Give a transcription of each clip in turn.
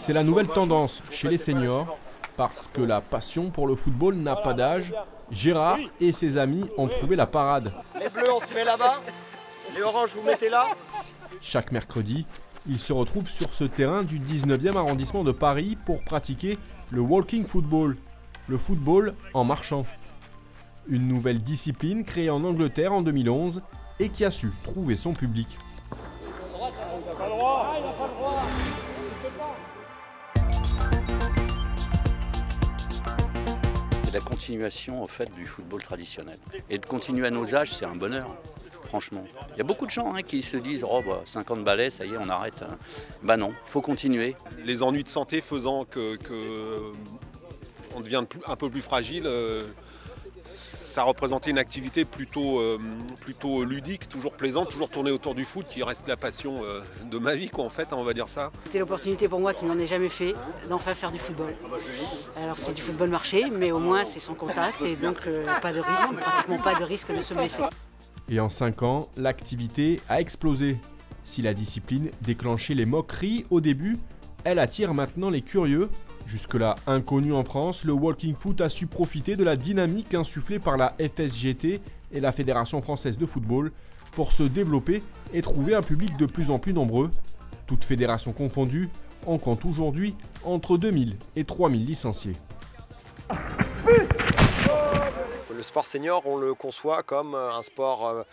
C'est la nouvelle tendance chez les seniors, parce que la passion pour le football n'a pas d'âge. Gérard et ses amis ont trouvé la parade. Les bleus, on se met là-bas. Les oranges, vous mettez là. Chaque mercredi, ils se retrouvent sur ce terrain du 19e arrondissement de Paris pour pratiquer le walking football, le football en marchant. Une nouvelle discipline créée en Angleterre en 2011 et qui a su trouver son public. C'est la continuation en fait du football traditionnel. Et de continuer à nos âges, c'est un bonheur, franchement. Il y a beaucoup de gens qui se disent « Oh, 50 balais, ça y est, on arrête ». Bah non, il faut continuer. Les ennuis de santé faisant qu'on devient un peu plus fragile, ça représentait une activité plutôt ludique, toujours plaisante, toujours tournée autour du foot, qui reste la passion de ma vie, quoi, en fait, on va dire ça. C'était l'opportunité pour moi qui n'en ai jamais fait, d'enfin faire du football. Alors c'est du football marché, mais au moins c'est sans contact et donc pas de risque, pratiquement pas de risque de se blesser. Et en 5 ans, l'activité a explosé. Si la discipline déclenchait les moqueries au début, elle attire maintenant les curieux. Jusque-là inconnu en France, le walking foot a su profiter de la dynamique insufflée par la FSGT et la Fédération française de football pour se développer et trouver un public de plus en plus nombreux. Toutes fédérations confondues, on compte aujourd'hui entre 2000 et 3000 licenciés. Le sport senior, on le conçoit comme un sport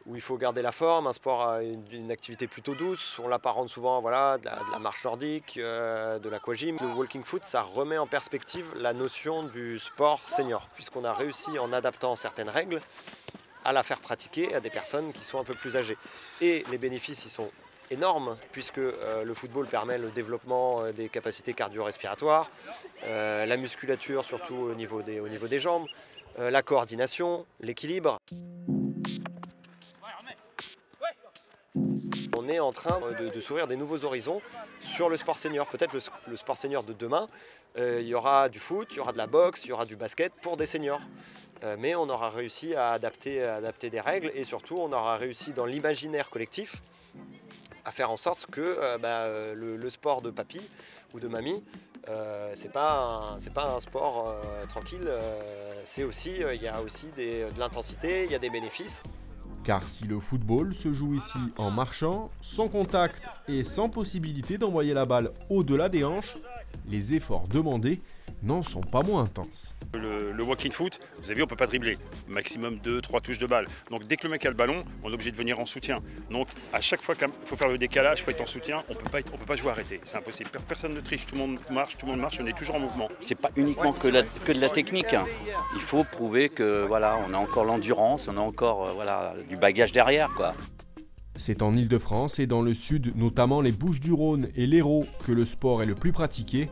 où il faut garder la forme, un sport, une activité plutôt douce. On l'apparente souvent de la marche nordique, de l'aquagym. Le walking foot, ça remet en perspective la notion du sport senior, puisqu'on a réussi en adaptant certaines règles à la faire pratiquer à des personnes qui sont un peu plus âgées. Et les bénéfices, ils sont énormes, puisque le football permet le développement des capacités cardio-respiratoires, la musculature surtout au niveau des jambes, la coordination, l'équilibre. On est en train de s'ouvrir des nouveaux horizons sur le sport senior. Peut-être le sport senior de demain, il y aura du foot, il y aura de la boxe, il y aura du basket pour des seniors. Mais on aura réussi à adapter des règles et surtout on aura réussi dans l'imaginaire collectif à faire en sorte que le sport de papy ou de mamie, c'est pas un sport tranquille. Il y a aussi de l'intensité, il y a des bénéfices. Car si le football se joue ici en marchant, sans contact et sans possibilité d'envoyer la balle au-delà des hanches, les efforts demandés n'en sont pas moins intenses. Le walking foot, vous avez vu, on ne peut pas dribbler. Maximum 2-3 touches de balle. Donc dès que le mec a le ballon, on est obligé de venir en soutien. Donc à chaque fois qu'il faut faire le décalage, il faut être en soutien, on peut pas jouer arrêté. C'est impossible. Personne ne triche, tout le monde marche, on est toujours en mouvement. C'est pas uniquement que de la technique. Il faut prouver que voilà, on a encore l'endurance, on a encore du bagage derrière, quoi. C'est en Île-de-France et dans le sud, notamment les Bouches-du-Rhône et l'Hérault, que le sport est le plus pratiqué.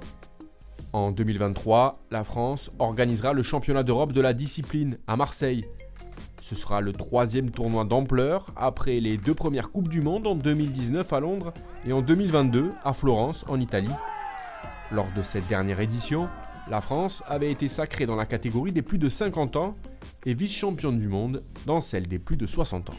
En 2023, la France organisera le championnat d'Europe de la discipline à Marseille. Ce sera le 3e tournoi d'ampleur après les 2 premières Coupes du Monde en 2019 à Londres et en 2022 à Florence en Italie. Lors de cette dernière édition, la France avait été sacrée dans la catégorie des plus de 50 ans et vice-championne du monde dans celle des plus de 60 ans.